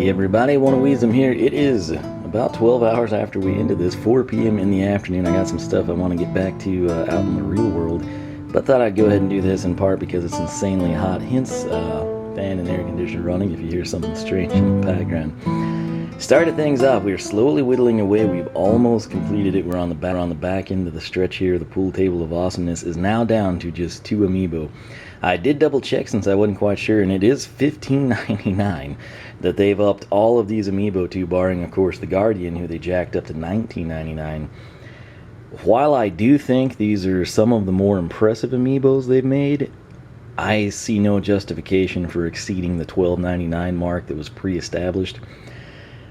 Hey everybody, One of Wiisdom here. It is about 12 hours after we ended this, 4 p.m. in the afternoon. I got some stuff I want to get back to out in the real world, but thought I'd go ahead and do this in part because it's insanely hot, hence fan and air conditioner running if you hear something strange in the background. Started things off, we are slowly whittling away. We've almost completed it. We're on the back end of the stretch here. The pool table of awesomeness is now down to just 2 amiibo. I did double check since I wasn't quite sure, and it is $15.99 that they've upped all of these amiibo to, barring of course the Guardian, who they jacked up to $19.99. While I do think these are some of the more impressive amiibos they've made, I see no justification for exceeding the $12.99 mark that was pre-established.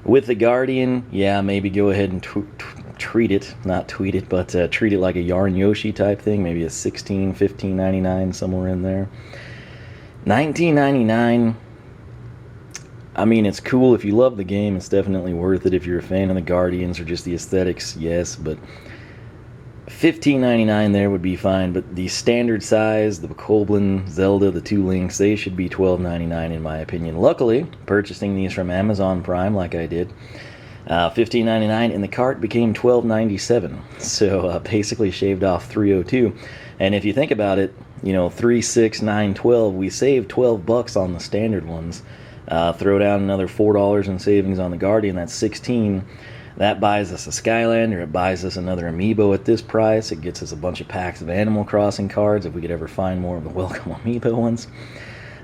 With the Guardian, yeah, maybe go ahead and treat it, not tweet it, but treat it like a Yarn Yoshi type thing, maybe a $16, $15.99, somewhere in there. $19.99, I mean, it's cool if you love the game, it's definitely worth it. If you're a fan of the Guardians or just the aesthetics, yes, but $15.99 there would be fine. But the standard size, the Koblin, Zelda, the 2 links, they should be $12.99 in my opinion. Luckily, purchasing these from Amazon Prime like I did, $15.99 in the cart became $12.97, so basically shaved off $3.02. And if you think about it, you know, 3, 6, 9, 12, we saved $12 on the standard ones. Throw down another $4 in savings on the Guardian, that's $16. That buys us a Skylander, it buys us another amiibo at this price, it gets us a bunch of packs of Animal Crossing cards if we could ever find more of the welcome amiibo ones.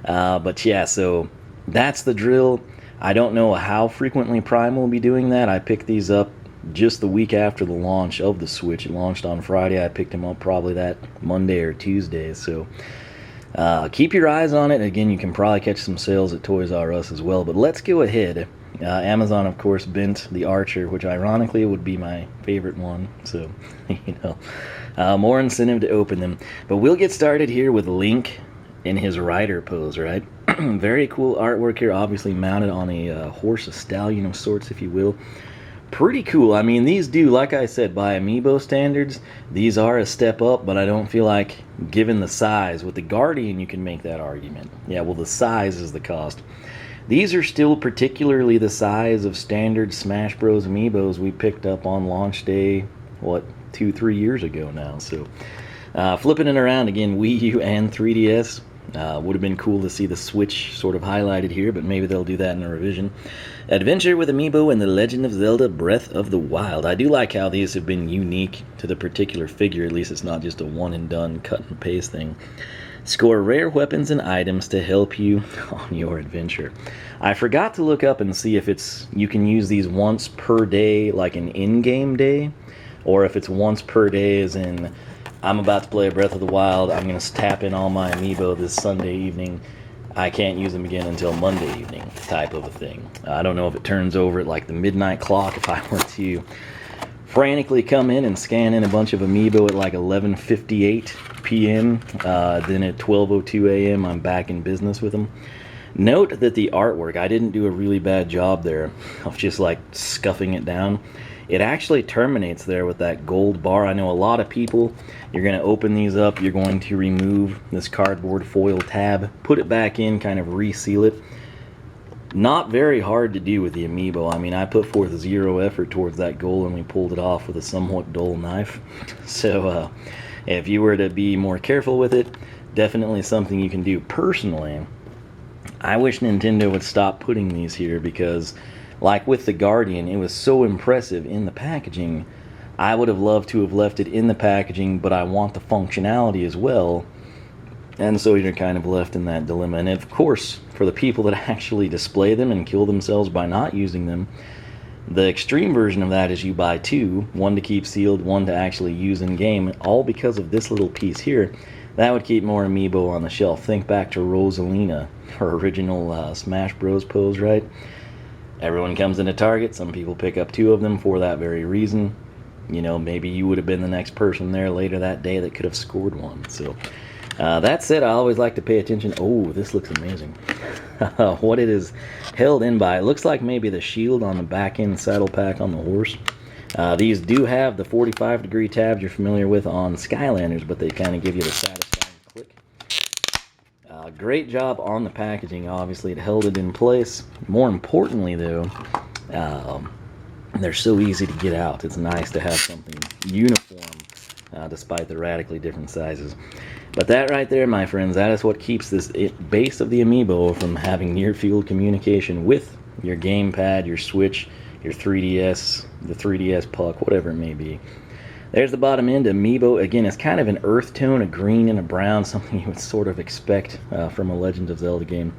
But yeah, so that's the drill. I don't know how frequently Prime will be doing that. I picked these up just the week after the launch of the Switch. It launched on Friday. I picked them up probably that Monday or Tuesday. So keep your eyes on it. Again, you can probably catch some sales at Toys R Us as well. But let's go ahead. Amazon, of course, bent the Archer, which ironically would be my favorite one. So, you know, more incentive to open them. But we'll get started here with Link in his rider pose, right? Very cool artwork here, obviously mounted on a horse, a stallion of sorts, if you will. Pretty cool. I mean, these do, like I said, by amiibo standards, these are a step up, but I don't feel like, given the size, with the Guardian you can make that argument. Yeah, well, the size is the cost. These are still particularly the size of standard Smash Bros. Amiibos we picked up on launch day, what, 2-3 years ago now. So, flipping it around again, Wii U and 3DS. Would have been cool to see the Switch sort of highlighted here, but maybe they'll do that in a revision. Adventure with Amiibo and The Legend of Zelda Breath of the Wild. I do like how these have been unique to the particular figure, at least it's not just a one-and-done cut-and-paste thing. Score rare weapons and items to help you on your adventure. I forgot to look up and see if you can use these once per day, like an in-game day, or if it's once per day as in, I'm about to play Breath of the Wild, I'm going to tap in all my amiibo this Sunday evening, I can't use them again until Monday evening type of a thing. I don't know if it turns over at like the midnight clock if I were to frantically come in and scan in a bunch of amiibo at like 11:58 p.m. Then at 12:02 a.m. I'm back in business with them. Note that the artwork, I didn't do a really bad job there of just like scuffing it down. It actually terminates there with that gold bar. I know a lot of people, you're going to open these up, you're going to remove this cardboard foil tab, put it back in, kind of reseal it. Not very hard to do with the amiibo. I mean, I put forth 0 effort towards that goal and we pulled it off with a somewhat dull knife. So if you were to be more careful with it, definitely something you can do. Personally, I wish Nintendo would stop putting these here because, like with the Guardian, it was so impressive in the packaging. I would have loved to have left it in the packaging, but I want the functionality as well. And so you're kind of left in that dilemma. And of course, for the people that actually display them and kill themselves by not using them, the extreme version of that is you buy 2, one to keep sealed, one to actually use in game, all because of this little piece here. That would keep more amiibo on the shelf. Think back to Rosalina, her original Smash Bros. Pose, right? Everyone comes into Target, some people pick up 2 of them for that very reason. You know, maybe you would have been the next person there later that day that could have scored one. So, that said, I always like to pay attention. Oh, this looks amazing. What it is held in by. It looks like maybe the shield on the back end saddle pack on the horse. These do have the 45-degree tabs you're familiar with on Skylanders, but they kind of give you the satisfying click. Great job on the packaging. Obviously, it held it in place. More importantly, though, they're so easy to get out. It's nice to have something uniform, despite the radically different sizes. But that right there, my friends, that is what keeps this base of the amiibo from having near-field communication with your gamepad, your Switch, your 3DS, the 3DS puck, whatever it may be. There's the bottom end amiibo. Again, it's kind of an earth tone, a green and a brown, something you would sort of expect from a Legend of Zelda game.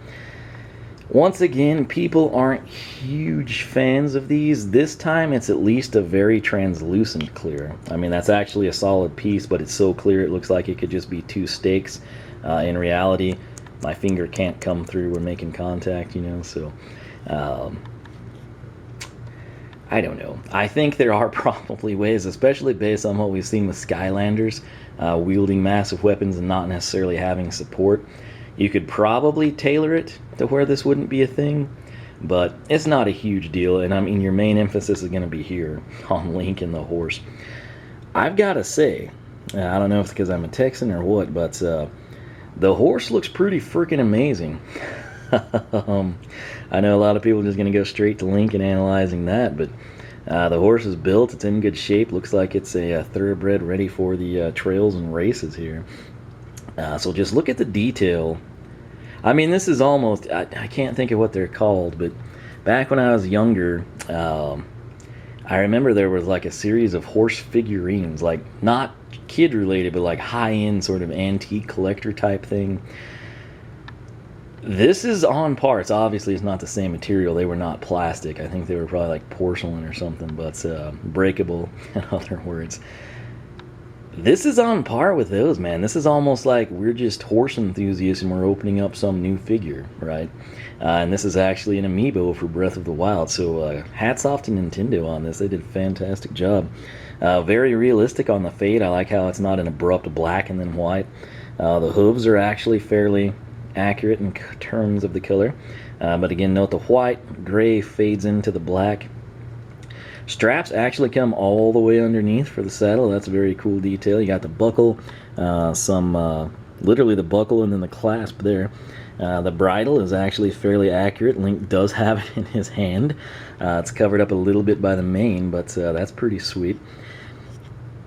Once again, people aren't huge fans of these. This time, it's at least a very translucent clear. I mean, that's actually a solid piece, but it's so clear it looks like it could just be two stakes. In reality, my finger can't come through. We're making contact, you know, so... I don't know. I think there are probably ways, especially based on what we've seen with Skylanders, wielding massive weapons and not necessarily having support. You could probably tailor it to where this wouldn't be a thing, but it's not a huge deal, and I mean, your main emphasis is going to be here on Link and the horse. I've got to say, I don't know if it's because I'm a Texan or what, but the horse looks pretty freaking amazing. I know a lot of people are just going to go straight to Link and analyzing that, but the horse is built, it's in good shape, looks like it's a thoroughbred ready for the trails and races here. So just look at the detail. I mean, this is almost, I can't think of what they're called, but back when I was younger, I remember there was like a series of horse figurines, like not kid related, but like high-end sort of antique collector type thing. This is on parts. Obviously, it's not the same material. They were not plastic. I think they were probably like porcelain or something, but breakable, in other words. This is on par with those, man. This is almost like we're just horse enthusiasts and we're opening up some new figure, right? And this is actually an amiibo for Breath of the Wild. So hats off to Nintendo on this. They did a fantastic job. Very realistic on the fade. I like how it's not an abrupt black and then white. The hooves are actually fairly accurate in terms of the color. But again, note the white, gray fades into the black. Straps actually come all the way underneath for the saddle. That's a very cool detail. You got the buckle, literally the buckle and then the clasp there. The bridle is actually fairly accurate. Link does have it in his hand. It's covered up a little bit by the mane, but that's pretty sweet.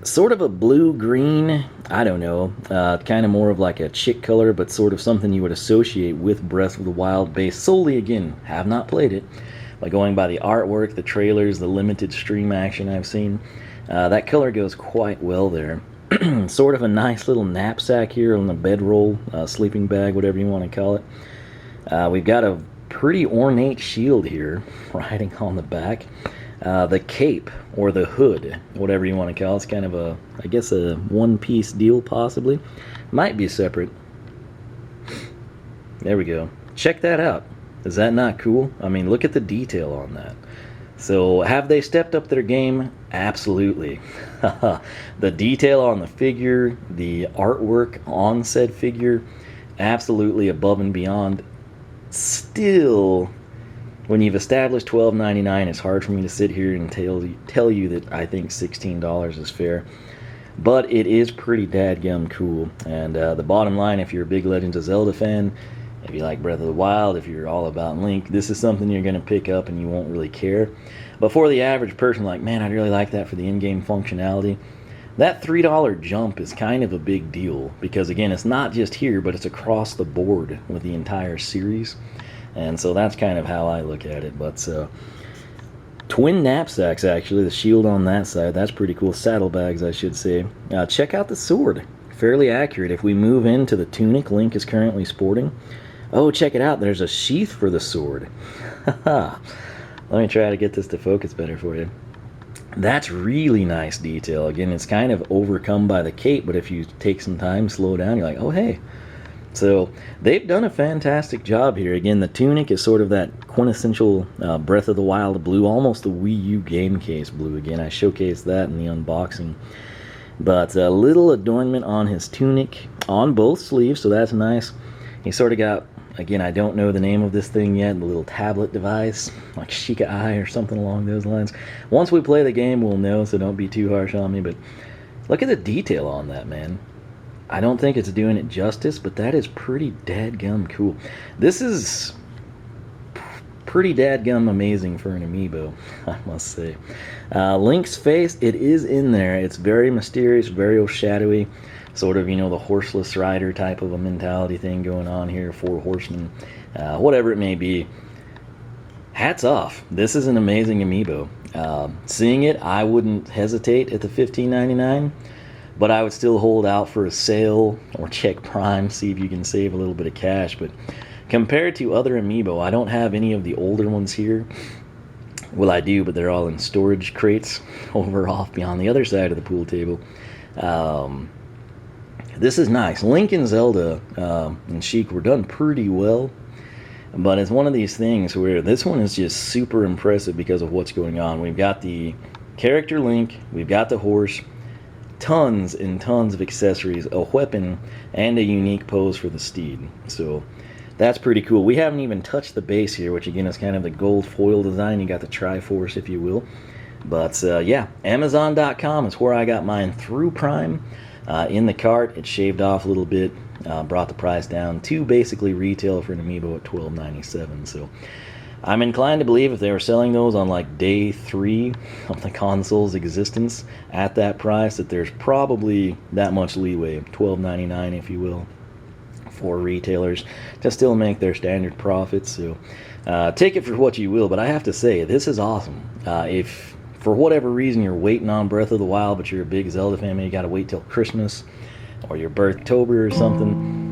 Sort of a blue-green, I don't know, kind of more of like a chick color, but sort of something you would associate with Breath of the Wild, based solely, again, have not played it, by going by the artwork, the trailers, the limited stream action I've seen. That color goes quite well there. Sort of a nice little knapsack here on the bedroll, sleeping bag, whatever you want to call it. We've got a pretty ornate shield here, riding on the back. The cape, or the hood, whatever you want to call it, it's kind of a, I guess, a one-piece deal, possibly. Might be separate. There we go. Check that out. Is that not cool? I mean, look at the detail on that. So, have they stepped up their game? Absolutely. The detail on the figure, the artwork on said figure, absolutely above and beyond. Still, when you've established $12.99, it's hard for me to sit here and tell you that I think $16 is fair. But it is pretty dadgum cool. And the bottom line, if you're a big Legend of Zelda fan, if you like Breath of the Wild, if you're all about Link, this is something you're going to pick up and you won't really care. But for the average person, like, man, I'd really like that for the in-game functionality, that $3 jump is kind of a big deal. Because, again, it's not just here, but it's across the board with the entire series. And so that's kind of how I look at it. But twin knapsacks, actually. The shield on that side. That's pretty cool. Saddlebags, I should say. Check out the sword. Fairly accurate. If we move into the tunic Link is currently sporting. Oh, check it out. There's a sheath for the sword. Let me try to get this to focus better for you. That's really nice detail. Again, it's kind of overcome by the cape, but if you take some time, slow down, you're like, oh, hey. So they've done a fantastic job here. Again, the tunic is sort of that quintessential Breath of the Wild blue, almost the Wii U game case blue. Again, I showcased that in the unboxing. But a little adornment on his tunic on both sleeves, so that's nice. He sort of got, again, I don't know the name of this thing yet, the little tablet device, like Sheikah Eye or something along those lines. Once we play the game, we'll know, so don't be too harsh on me. But look at the detail on that, man. I don't think it's doing it justice, but that is pretty dadgum cool. This is pretty dadgum amazing for an amiibo, I must say. Link's face, it is in there. It's very mysterious, very shadowy, sort of, the horseless rider type of a mentality thing going on here, four horsemen, whatever it may be. Hats off. This is an amazing amiibo. Seeing it, I wouldn't hesitate at the $15.99, but I would still hold out for a sale or check Prime, see if you can save a little bit of cash. But compared to other amiibo, I don't have any of the older ones here. Well, I do, but they're all in storage crates over off beyond the other side of the pool table. This is nice. Link and Zelda and Sheik were done pretty well, but it's one of these things where this one is just super impressive because of what's going on. We've got the character Link, we've got the horse, tons and tons of accessories, a weapon, and a unique pose for the steed. So that's pretty cool. We haven't even touched the base here, which again is kind of the gold foil design. You got the Triforce, if you will. But yeah, Amazon.com is where I got mine through Prime. In the cart, it shaved off a little bit, brought the price down to basically retail for an amiibo at $12.97. So I'm inclined to believe if they were selling those on like day 3 of the console's existence at that price, that there's probably that much leeway, $12.99 if you will, for retailers to still make their standard profits. So take it for what you will, but I have to say, this is awesome. If for whatever reason you're waiting on Breath of the Wild, but you're a big Zelda fan, you got to wait till Christmas or your Birthtober or something,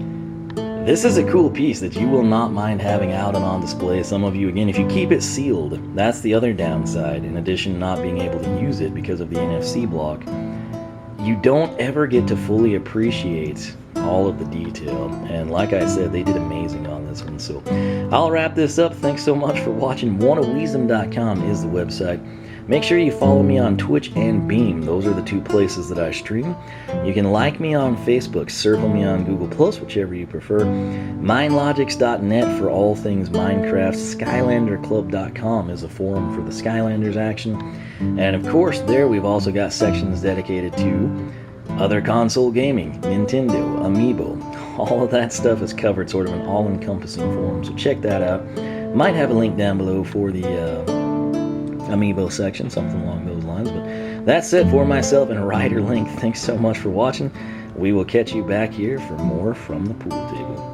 this is a cool piece that you will not mind having out and on display. Some of you, again, if you keep it sealed, that's the other downside. In addition to not being able to use it because of the NFC block, you don't ever get to fully appreciate all of the detail. And like I said, they did amazing on this one. So I'll wrap this up. Thanks so much for watching. oneofwisdom.com is the website. Make sure you follow me on Twitch and Beam. Those are the 2 places that I stream. You can like me on Facebook, circle me on Google+, whichever you prefer. Mindlogics.net for all things Minecraft. Skylanderclub.com is a forum for the Skylanders action. And of course, there we've also got sections dedicated to other console gaming, Nintendo, Amiibo. All of that stuff is covered, sort of an all-encompassing forum. So check that out. Might have a link down below for the Amiibo section, something along those lines. But that's it for myself and Ryder Link. Thanks so much for watching. We will catch you back here for more from the pool table.